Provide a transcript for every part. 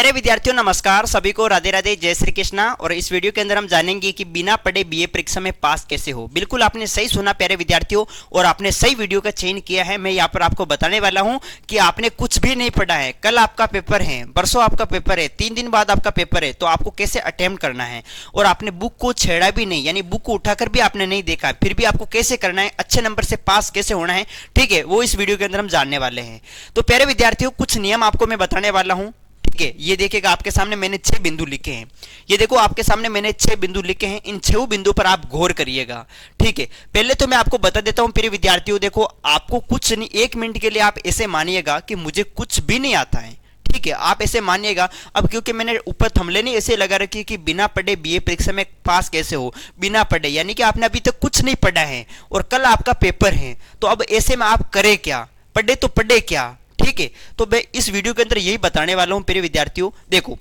प्यारे विद्यार्थियों नमस्कार, सभी को राधे राधे, जय श्री कृष्णा। और इस वीडियो के अंदर हम जानेंगे कि बिना पढ़े बीए परीक्षा में पास कैसे हो। बिल्कुल आपने सही सुना प्यारे विद्यार्थियों, और आपने सही वीडियो का चयन किया है। मैं यहाँ पर आपको बताने वाला हूँ कि आपने कुछ भी नहीं पढ़ा है, कल आपका पेपर है, परसों आपका पेपर है, 3 दिन बाद आपका पेपर है, तो आपको कैसे अटेम्प्ट करना है। और आपने बुक को छेड़ा भी नहीं, यानी बुक को उठाकर भी आपने नहीं देखा, फिर भी आपको कैसे करना है, अच्छे नंबर से पास कैसे होना है, ठीक है, वो इस वीडियो के अंदर हम जानने वाले हैं। तो प्यारे विद्यार्थियों कुछ नियम आपको मैं बताने वाला हूँ, ठीक है। ये देखिएगा आपके सामने मैंने 6 बिंदु लिखे हैं। ये देखो आपके सामने मैंने 6 बिंदु लिखे हैं। इन 6 बिंदु पर आप गौर करिएगा, ठीक है। पहले तो मैं आपको बता देता हूं प्रिय विद्यार्थियों, देखो आपको कुछ नहीं, 1 मिनट के लिए आप ऐसे मानिएगा कि मुझे कुछ भी नहीं आता है, ठीक है, आप ऐसे मानिएगा। अब क्योंकि मैंने ऊपर थंबनेल नहीं ऐसे लगा रखी कि बिना पढ़े बीए परीक्षा में पास कैसे हो। बिना पढ़े यानी कि आपने अभी तक कुछ नहीं पढ़ा है और कल आपका पेपर है, तो अब ऐसे में आप करें क्या, पढ़े तो पढ़े क्या, ठीक है। तो मैं इस वीडियो के अंदर यही बताने वाला हूं प्रिय विद्यार्थियों। देखो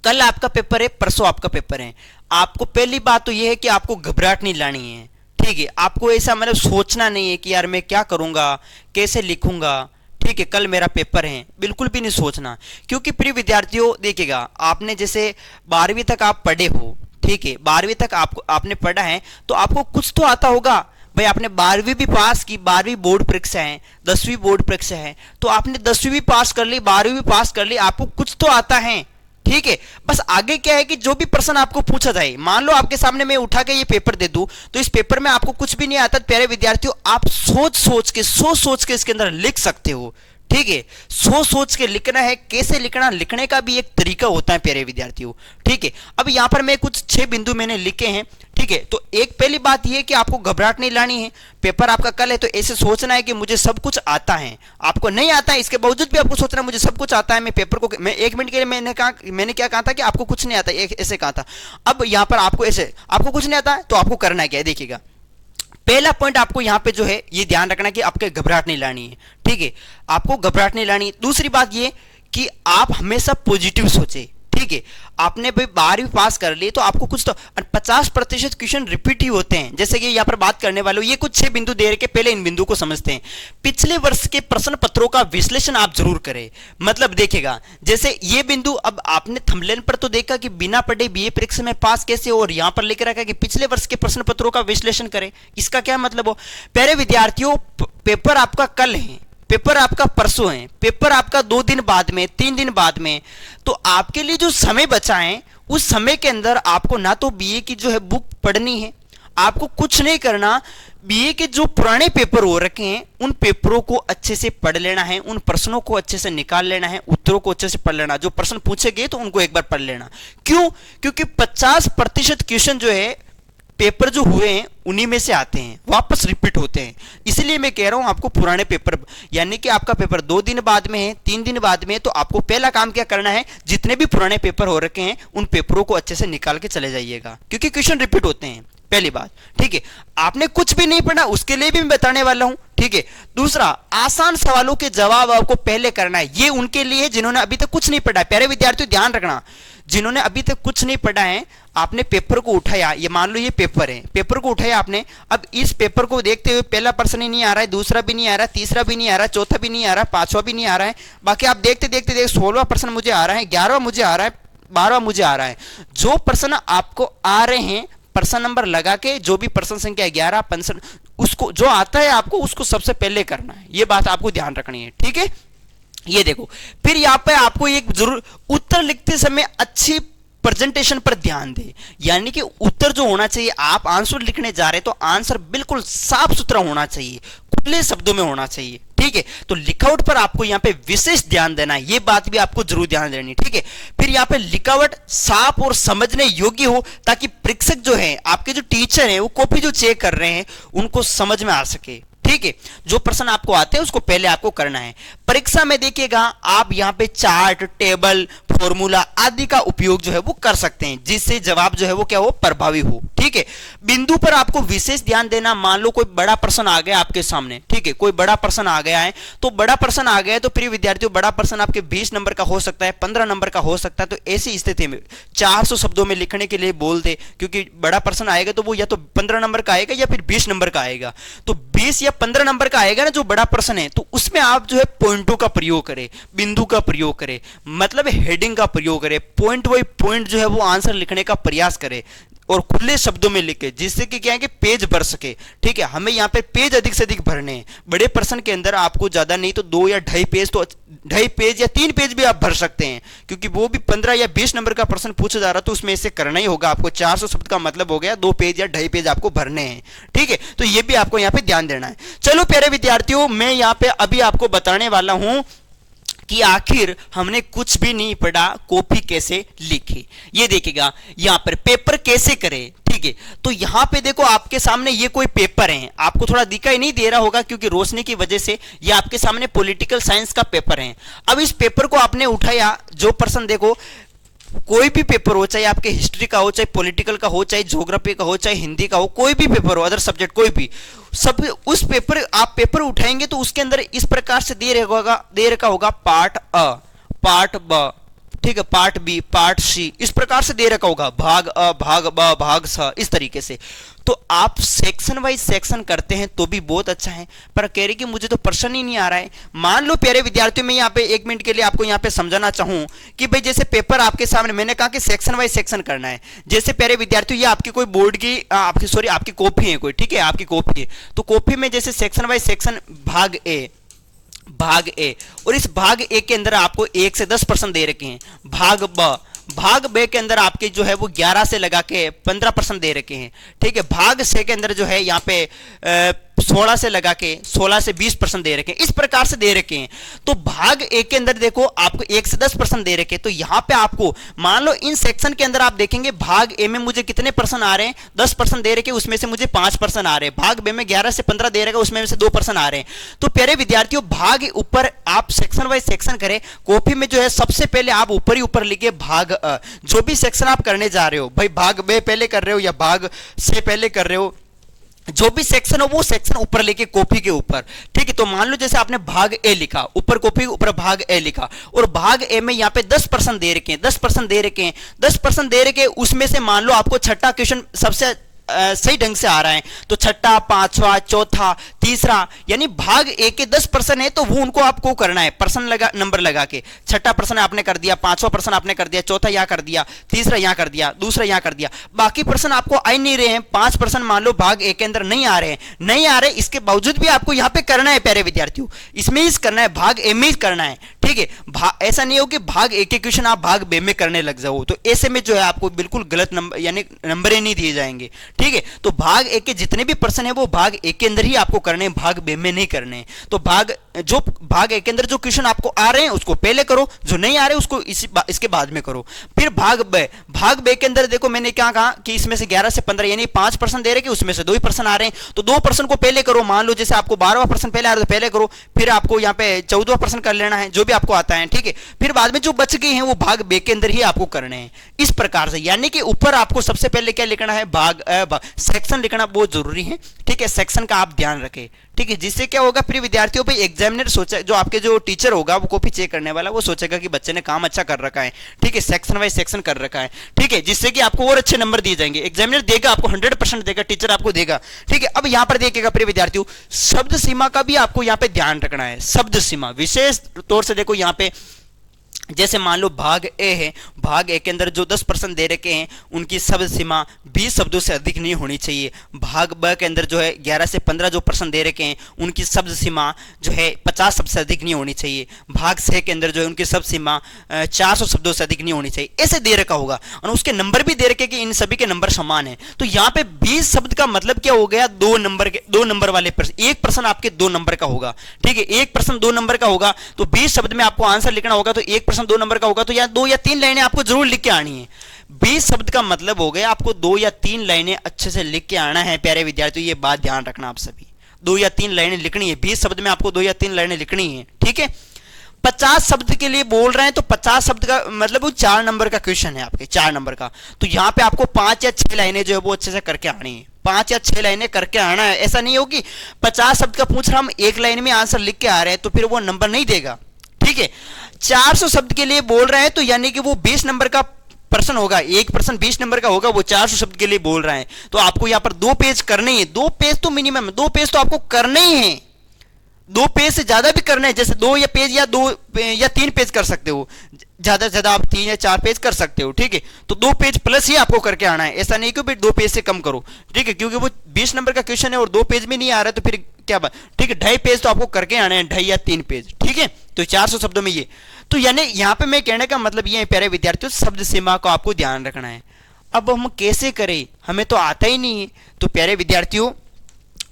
कल आपका पेपर है, परसों आपका पेपर है। आपको पहली बात तो यह है कि आपको घबराहट नहीं लानी है, ठीक है। आपको ऐसा मतलब सोचना नहीं है कि यार मैं क्या करूंगा, कैसे लिखूंगा, ठीक है, कल मेरा पेपर है, बिल्कुल भी नहीं सोचना। क्योंकि प्रिय विद्यार्थियों देखिएगा, आपने जैसे 12वीं तक आप पढ़े हो, ठीक है, 12वीं तक आपने पढ़ा है, तो आपको कुछ तो आता होगा भाई। आपने 12वीं भी पास की, 12वीं बोर्ड परीक्षा है, 10वीं बोर्ड परीक्षा है, तो आपने 10वीं भी पास कर ली, 12वीं भी पास कर ली, आपको कुछ तो आता है, ठीक है। बस आगे क्या है कि जो भी प्रश्न आपको पूछा जाए, मान लो आपके सामने मैं उठा के ये पेपर दे दूं, तो इस पेपर में आपको कुछ भी नहीं आता, प्यारे विद्यार्थियों आप सोच सोच के इसके अंदर लिख सकते हो, ठीक है। सोच के लिखना है, कैसे लिखना, लिखने का भी एक तरीका होता है प्यारे विद्यार्थियों, ठीक है। अब यहां पर मैं कुछ 6 बिंदु मैंने लिखे हैं, ठीक है। तो एक पहली बात यह है कि आपको घबराहट नहीं लानी है। पेपर आपका कल है, तो ऐसे सोचना है कि मुझे सब कुछ आता है। आपको नहीं आता है, इसके बावजूद भी आपको सोचना है मुझे सब कुछ आता है। मैं पेपर को, मैं 1 मिनट के लिए मैंने क्या कहा था कि आपको कुछ नहीं आता, ऐसे कहा था। अब यहां पर आपको ऐसे, आपको कुछ नहीं आता है तो आपको करना क्या है, देखिएगा। पहला पॉइंट आपको यहां पे जो है ये ध्यान रखना कि आपके घबराहट नहीं लानी है, ठीक है, आपको घबराहट नहीं लानी है। दूसरी बात ये कि आप हमेशा पॉजिटिव सोचे, ठीक है। आपने भाई 12वीं पास कर ली, तो आपको कुछ तो 50% क्वेश्चन रिपीट ही होते हैं, जैसे कि यहाँ पर बात करने वाले हो। ये कुछ 6 बिंदु दे रखे, पहले इन बिंदु को समझते हैं। पिछले वर्ष के प्रश्न पत्रों का विश्लेषण आप जरूर करें। मतलब देखिएगा, जैसे ये बिंदु, अब आपने थंबनेल पर तो देखा कि बिना पढ़े बीए परीक्षा में पास कैसे हो, और यहां पर लिख रखा है कि पिछले वर्ष के प्रश्न पत्रों का विश्लेषण करें। इसका क्या मतलब हो, प्यारे विद्यार्थियों पेपर आपका कल है, पेपर आपका परसों है, पेपर आपका 2 दिन बाद में, 3 दिन बाद में, तो आपके लिए जो समय बचा है उस समय के अंदर आपको ना तो बीए की जो है बुक पढ़नी है, आपको कुछ नहीं करना। बीए के जो पुराने पेपर हो रखे हैं उन पेपरों को अच्छे से पढ़ लेना है, उन प्रश्नों को अच्छे से निकाल लेना है, उत्तरों को अच्छे से पढ़ लेना। जो प्रश्न पूछे गए तो उनको एक बार पढ़ लेना। क्यों? क्योंकि 50% क्वेश्चन जो है पेपर जो हुए हैं उन्हीं में से आते हैं, वापस रिपीट होते हैं। इसलिए मैं कह रहा हूं आपको पुराने पेपर, यानी कि आपका पेपर 2 दिन बाद में है, 3 दिन बाद में है, तो आपको पहला काम क्या करना है, जितने भी पुराने पेपर हो रखे हैं उन पेपरों को अच्छे से निकाल के चले जाइएगा, क्योंकि क्वेश्चन रिपीट होते हैं, पहली बात, ठीक है। आपने कुछ भी नहीं पढ़ा उसके लिए भी मैं बताने वाला हूं, ठीक है। दूसरा, आसान सवालों के जवाब आपको पहले करना है। ये उनके लिए जिन्होंने अभी तक कुछ नहीं पढ़ा है। प्यारे विद्यार्थियों ध्यान रखना, जिन्होंने अभी तक कुछ नहीं पढ़ा है, आपने पेपर को उठाया, ये मान लो ये पेपर है, पेपर को उठाया आपने। अब इस पेपर को देखते हुए पहला प्रश्न ही नहीं आ रहा है, दूसरा भी नहीं आ रहा है, तीसरा भी नहीं आ रहा है, चौथा भी नहीं आ रहा है, 5वां भी नहीं आ रहा है, बाकी आप देखते देखते 16वां प्रश्न मुझे आ रहा है, 11वां मुझे आ रहा है, 12वां मुझे आ रहा है। जो प्रश्न आपको आ रहे हैं प्रश्न नंबर लगा के, जो भी प्रश्न संख्या 11 प्रश्न, उसको जो आता है आपको उसको सबसे पहले करना है। ये बात आपको ध्यान रखनी है, ठीक है। ये देखो, फिर यहां पे आपको एक जरूर उत्तर लिखते समय अच्छी प्रेजेंटेशन पर ध्यान दे, यानी कि उत्तर जो होना चाहिए, आप आंसर लिखने जा रहे हैं तो आंसर बिल्कुल साफ सुथरा होना चाहिए, खुले शब्दों में होना चाहिए, ठीक है। तो लिखावट पर आपको यहां पे विशेष ध्यान देना है, ये बात भी आपको जरूर ध्यान देनी, ठीक है। फिर यहां पे लिखावट साफ और समझने योग्य हो, ताकि परीक्षक जो है, आपके जो टीचर हैं, वो कॉपी जो चेक कर रहे हैं उनको समझ में आ सके, ठीक है। जो प्रश्न आपको आते हैं उसको पहले आपको करना है। परीक्षा में देखिएगा आप यहां पे चार्ट, टेबल, फॉर्मूला आदि का उपयोग जो है वो कर सकते हैं, जिससे जवाब जो है वो क्या हो, प्रभावी हो, ठीक है। बिंदु पर आपको विशेष ध्यान देना। मान लो कोई बड़ा प्रश्न आ गया आपके सामने, ठीक है, कोई बड़ा प्रश्न आ गया है, तो बड़ा प्रश्न आ गया है तो प्रिय विद्यार्थियों बड़ा प्रश्न आपके 20 नंबर का हो सकता है, 15 नंबर का हो सकता है। तो ऐसी स्थिति में 400 शब्दों में लिखने के लिए बोल दे, क्योंकि बड़ा प्रश्न आएगा तो वो या तो 15 नंबर का आएगा या फिर 20 नंबर का आएगा। तो 20 या 15 नंबर का आएगा ना जो बड़ा प्रश्न है, तो उसमें आप जो है पॉइंटों का प्रयोग करें, बिंदु का प्रयोग करें, मतलब हेडिंग स्पेलिंग का प्रयोग करें, पॉइंट बाई पॉइंट जो है वो आंसर लिखने का प्रयास करें और खुले शब्दों में लिखे, जिससे कि क्या है कि पेज भर सके। ठीक है, हमें यहाँ पे पेज अधिक से अधिक भरने हैं। बड़े प्रश्न के अंदर आपको ज्यादा नहीं तो 2 या 2.5 पेज, तो 2.5 पेज या 3 पेज भी आप भर सकते हैं, क्योंकि वो भी 15 या 20 नंबर का प्रश्न पूछा जा रहा है, तो उसमें इसे करना ही होगा आपको। 400 शब्द का मतलब हो गया 2 पेज या 2.5 पेज आपको भरने हैं। ठीक है, तो ये भी आपको यहाँ पे ध्यान देना है। चलो प्यारे विद्यार्थियों, मैं यहाँ पे अभी आपको बताने वाला हूं कि आखिर हमने कुछ भी नहीं पढ़ा, कॉपी कैसे लिखी। ये देखिएगा यहां पर पेपर कैसे करें। ठीक है, तो यहां पे देखो आपके सामने ये कोई पेपर है, आपको थोड़ा दिखाई नहीं दे रहा होगा क्योंकि रोशनी की वजह से। ये आपके सामने पॉलिटिकल साइंस का पेपर है। अब इस पेपर को आपने उठाया, जो पर्सन देखो कोई भी पेपर हो, चाहे आपके हिस्ट्री का हो, चाहे पॉलिटिकल का हो, चाहे ज्योग्राफी का हो, चाहे हिंदी का हो, कोई भी पेपर हो, अदर सब्जेक्ट कोई भी, सब उस पेपर आप पेपर उठाएंगे तो उसके अंदर इस प्रकार से दे रखा होगा पार्ट अ, पार्ट ब, ठीक है, पार्ट बी, पार्ट सी, इस प्रकार से दे रखा होगा, भाग अ, भाग ब, भाग स, इस तरीके से। तो आप सेक्शन वाइज सेक्शन करते हैं तो भी बहुत अच्छा है, पर कह रही कि मुझे तो प्रश्न ही नहीं आ रहा है। मान लो प्यारे विद्यार्थियों, मैं यहाँ पे 1 मिनट के लिए आपको यहाँ पे समझाना चाहूँ कि भाई जैसे पेपर आपके सामने, मैंने कहा कि सेक्शन वाइज सेक्शन करना है। जैसे प्यारे विद्यार्थियों, ये आपकी कोई बोर्ड की आपकी कॉपी है कोई, ठीक है, आपकी कॉपी है, तो कॉपी में जैसे सेक्शन वाइज सेक्शन भाग ए, और इस भाग ए के अंदर आपको 1 से 10% दे रखे हैं। भाग बे के अंदर आपके जो है वो 11 से लगा के 15% दे रखे हैं। ठीक है, भाग से के अंदर जो है यहाँ पे 16 से लगा के 16 से 20% दे रखे हैं, इस प्रकार से दे रखे हैं। तो भाग ए के अंदर देखो आपको 1 से 10% दे रखे हैं। तो यहाँ पे आपको मान लो इन सेक्शन के अंदर आप देखेंगे भाग ए में मुझे कितने परसेंट आ रहे हैं, 10% दे रखे, उसमें से मुझे 5% आ रहे हैं। भाग बे में 11 से 15 दे रखा, उसमें से 2% आ रहे हैं। तो प्यारे विद्यार्थियों, भाग ऊपर आप सेक्शन वाइज सेक्शन करें, कॉपी में जो है सबसे पहले आप ऊपर ही ऊपर लिखे भाग अ। जो भी सेक्शन आप करने जा रहे हो, भाई भाग बे पहले कर रहे हो या भाग से पहले कर रहे हो, जो भी सेक्शन हो वो सेक्शन ऊपर लेके कॉपी के ऊपर। ठीक है, तो मान लो जैसे आपने भाग ए लिखा, ऊपर कॉपी के ऊपर भाग ए लिखा, और भाग ए में यहाँ पे 10% दे रखे हैं, 10% दे रखे हैं, 10% दे रखे, उसमें से मान लो आपको छठा क्वेश्चन सबसे सही ढंग से आ रहा है, तो छठा, पांचवा, चौथा, तीसरा, यानी भाग ए के 10% है, तो वो उनको आपको करना है नंबर लगा के। छठा प्रश्न आपने कर दिया, पांचवा प्रश्न आपने कर दिया, चौथा यहां कर दिया, तीसरा यहां कर दिया, दूसरा यहां कर दिया। बाकी प्रश्न आपको आ ही नहीं रहे हैं, 5% मान लो भाग ए के अंदर नहीं आ रहे, इसके बावजूद भी आपको यहां पे करना है प्यारे विद्यार्थियों, इसमें ही करना है, भाग ए में ही करना है। ठीक है, ऐसा नहीं हो कि भाग ए के क्वेश्चन आप भाग बे में करने लग जाओ, तो ऐसे में जो है आपको बिल्कुल गलत नंबर, यानी नंबर नहीं दिए जाएंगे। ठीक है, तो भाग ए के जितने भी प्रश्न है वो भाग ए के अंदर ही आपको करने हैं, भाग बे में नहीं करने हैं। तो भाग ए के अंदर जो क्वेश्चन आपको आ रहे हैं उसको पहले करो, जो नहीं आ रहे उसको इसके बाद में करो। फिर भाग बे के अंदर देखो मैंने क्या कहा कि इसमें से 11 से 15 यानी 5% दे रहे हैं, उसमें से 2% आ रहे हैं, तो 2% को पहले करो। मान लो जैसे आपको 12वां प्रश्न पहले आ रहा है तो पहले करो, फिर आपको यहाँ पे 14वां प्रश्न कर लेना है, जो भी आपको आता है। ठीक है, फिर बाद में जो बच गए हैं वो भाग बे के अंदर ही आपको करने हैं, इस प्रकार से। यानी कि ऊपर आपको सबसे पहले क्या लिखना है, सेक्शन लिखना बहुत जरूरी है। ठीक है, सेक्शन का आप ध्यान रखें। ठीक है, जिससे क्या होगा प्रिय विद्यार्थियों पे एग्जामिनर सोचा, जो आपके जो टीचर होगा वो कॉपी चेक करने वाला, वो सोचेगा कि बच्चे ने काम अच्छा कर रखा है। ठीक है, सेक्शन वाइज सेक्शन कर रखा है। ठीक है, जिससे कि आपको और अच्छे नंबर दिए जाएंगे, एग्जामिनर देगा आपको 100% देगा, टीचर आपको देगा। ठीक है, अब यहां पर देखिएगा प्रिय विद्यार्थियों, शब्द सीमा का भी आपको यहां पे ध्यान रखना है। शब्द सीमा विशेष तौर से देखो यहां पे, जैसे मान लो भाग ए है, भाग ए के अंदर जो 10% दे रखे हैं उनकी शब्द सीमा 20 शब्दों से अधिक नहीं होनी चाहिए। भाग ब के अंदर जो है 11 से 15 जो % दे रखे हैं उनकी शब्द सीमा जो है 50 शब्द से अधिक नहीं होनी चाहिए। भाग से के अंदर जो है उनकी शब्द सीमा 400 शब्दों से अधिक नहीं होनी चाहिए। ऐसे दे रखा होगा और उसके नंबर भी दे रखे कि इन सभी के नंबर समान है। तो यहाँ पे 20 शब्द का मतलब क्या हो गया, 2 नंबर वाले प्रश्न, एक प्रश्न आपके 2 नंबर का होगा। ठीक है, एक प्रश्न 2 नंबर का होगा, तो 20 शब्द में आपको आंसर लिखना होगा, तो एक प्रश्न 2 नंबर का होगा, तो या 2 या 3 लाइनें आपको जरूर लिख के आनी है। 20 शब्द का मतलब हो गया आपको 2 या 3 लाइनें अच्छे से लिख के आना है प्यारे विद्यार्थियों, ये बात ध्यान रखना आप सभी। 2 या 3 लाइनें लिखनी है, 20 शब्द में आपको 2 या 3 लाइनें लिखनी है। ठीक है, 50 शब्द के लिए बोल रहे हैं, तो 50 शब्द का मतलब वो 4 नंबर का क्वेश्चन है आपके, 4 नंबर का। तो यहां पे आपको 5 या 6 लाइनें जो है वो अच्छे से करके आनी है, 5 या 6 लाइनें करके आना है। ऐसा नहीं होगी 50 शब्द का पूछ रहा, हम 1 लाइन में आंसर लिख के आ रहे हैं, तो फिर वो नंबर नहीं देगा। ठीक है, 400 शब्द के लिए बोल रहे हैं, तो यानी कि वो 20 नंबर का प्रश्न होगा, एक प्रश्न 20 नंबर का होगा, वो 400 शब्द के लिए बोल रहे हैं, तो आपको यहां पर 2 पेज करने ही है। 2 पेज तो मिनिमम, 2 पेज तो आपको करने ही है। 2 पेज से ज्यादा भी करना है, जैसे 2 या पेज या 2 या 3 पेज कर सकते हो, ज्यादा से ज्यादा आप 3 या 4 पेज कर सकते हो, ठीक है। तो 2 पेज प्लस ही आपको करके आना है, ऐसा नहीं कि भाई 2 पेज से कम करो, ठीक है, क्योंकि वो 20 नंबर का क्वेश्चन है और 2 पेज में नहीं आ रहा है तो फिर क्या बात, ठीक है। 2.5 पेज तो आपको करके आना है, 2.5 या 3 पेज, ठीक है। तो 400 शब्दों में ये, तो यानी यहाँ पे मैं कहने का मतलब ये है प्यारे विद्यार्थियों, शब्द सीमा को आपको ध्यान रखना है। अब हम कैसे करें, हमें तो आता ही नहीं है। तो प्यारे विद्यार्थियों,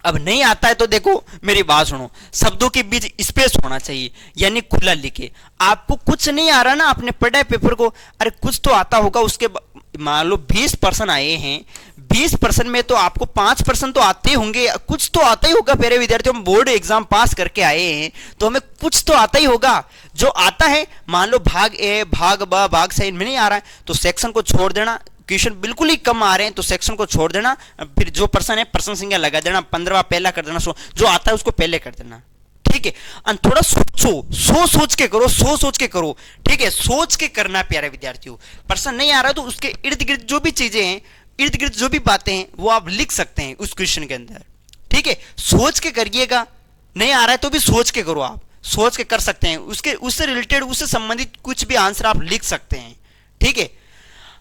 अब नहीं आता है तो देखो मेरी बात सुनो, शब्दों के बीच स्पेस होना चाहिए, यानी खुला लिखे। आपको कुछ नहीं आ रहा ना, आपने पढ़ा है पेपर को, अरे कुछ तो आता होगा, उसके मान लो 20% आए हैं, 20% में तो आपको 5% तो आते होंगे, कुछ तो आता ही होगा प्यारे विद्यार्थियों। हम बोर्ड एग्जाम पास करके आए हैं तो हमें कुछ तो आता ही होगा। जो आता है, मान लो भाग ए, भाग ब, भाग सी में नहीं आ रहा है तो सेक्शन को छोड़ देना, क्वेश्चन बिल्कुल ही कम आ रहे हैं तो सेक्शन को छोड़ देना, फिर जो पर्सन है पर्सन संख्या लगा देना, 15वां पहला कर देना, जो आता है उसको पहले कर देना, ठीक है। और थोड़ा सोचो, सोच के करो, सोच के करो, ठीक है, सोच के करना प्यारे विद्यार्थियों। पर्सन नहीं आ रहा तो उसके इर्द गिर्द जो भी चीजें हैं, इर्द गिर्द जो भी बातें हैं वो आप लिख सकते हैं उस क्वेश्चन के अंदर, ठीक है। सोच के करिएगा, नहीं आ रहा है तो भी सोच के करो, आप सोच के कर सकते हैं, उसके उससे रिलेटेड, उससे संबंधित कुछ भी आंसर आप लिख सकते हैं, ठीक है।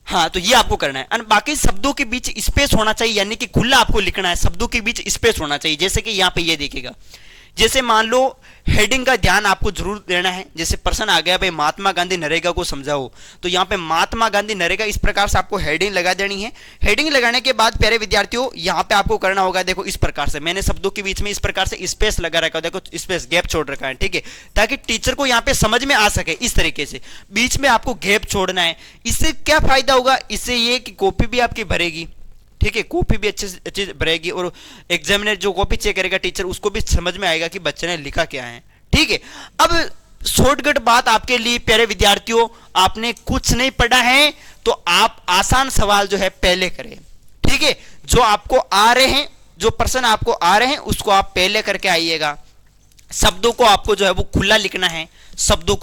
हाँ, तो ये आपको करना है। और बाकी शब्दों के बीच स्पेस होना चाहिए, यानी कि खुला आपको लिखना है, शब्दों के बीच स्पेस होना चाहिए। जैसे कि यहाँ पे ये देखिएगा, जैसे मान लो हेडिंग का ध्यान आपको जरूर देना है। जैसे प्रश्न आ गया भाई महात्मा गांधी नरेगा को समझाओ, तो यहाँ पे महात्मा गांधी नरेगा इस प्रकार से आपको हेडिंग लगा देनी है। हेडिंग लगाने के बाद प्यारे विद्यार्थियों यहाँ पे आपको करना होगा, देखो इस प्रकार से मैंने शब्दों के बीच में इस प्रकार से स्पेस लगा रखा है, देखो स्पेस गैप छोड़ रखा है, ठीक है, ताकि टीचर को यहाँ पे समझ में आ सके। इस तरीके से बीच में आपको गैप छोड़ना है। इससे क्या फायदा होगा, इससे ये कि कॉपी भी आपकी भरेगी, ठीक है, कॉपी भी अच्छे से अच्छी भरेगी, और एग्जामिनर जो कॉपी चेक करेगा टीचर, उसको भी समझ में आएगा कि बच्चे ने लिखा क्या है, ठीक है। अब शॉर्टकट बात आपके लिए प्यारे विद्यार्थियों, आपने कुछ नहीं पढ़ा है तो आप आसान सवाल जो है पहले करें, ठीक है। जो आपको आ रहे हैं, जो प्रश्न आपको आ रहे हैं उसको आप पहले करके आइएगा। शब्दों को आपको जो है वो खुला लिखना है, शब्दों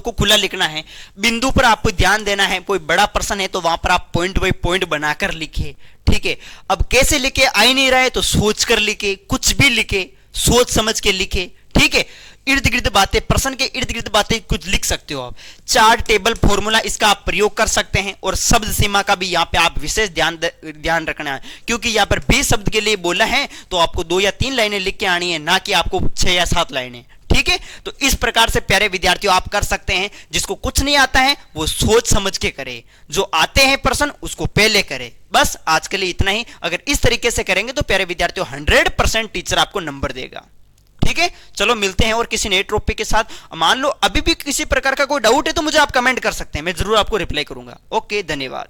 को खुला लिखना है। बिंदु पर आपको ध्यान देना है, कोई बड़ा प्रश्न है तो वहां पर आप पॉइंट बाई पॉइंट बनाकर लिखे, ठीक है। अब कैसे लिखे, आ ही नहीं रहा है तो सोच कर लिखे, कुछ भी लिखे, सोच समझ के लिखे, ठीक है। इर्द गिर्द बातें, प्रश्न के इर्द गिर्द बातें कुछ लिख सकते हो आप। चार्ट, टेबल, फॉर्मूला इसका आप प्रयोग कर सकते हैं, और शब्द सीमा का भी यहाँ पे आप विशेष ध्यान रखना है, क्योंकि यहाँ पर 20 शब्द के लिए बोला है तो आपको 2 या 3 लाइनें लिख के आनी है, ना कि आपको 6 या 7 लाइनें, ठीक है। तो इस प्रकार से प्यारे विद्यार्थियों आप कर सकते हैं। जिसको कुछ नहीं आता है वो सोच समझ के करे, जो आते हैं प्रश्न उसको पहले करे। बस आज के लिए इतना ही। अगर इस तरीके से करेंगे तो प्यारे विद्यार्थियों 100% टीचर आपको नंबर देगा, ठीक है। चलो मिलते हैं और किसी नए टॉपिक के साथ। मान लो अभी भी किसी प्रकार का कोई डाउट है तो मुझे आप कमेंट कर सकते हैं, मैं जरूर आपको रिप्लाई करूंगा। ओके, धन्यवाद।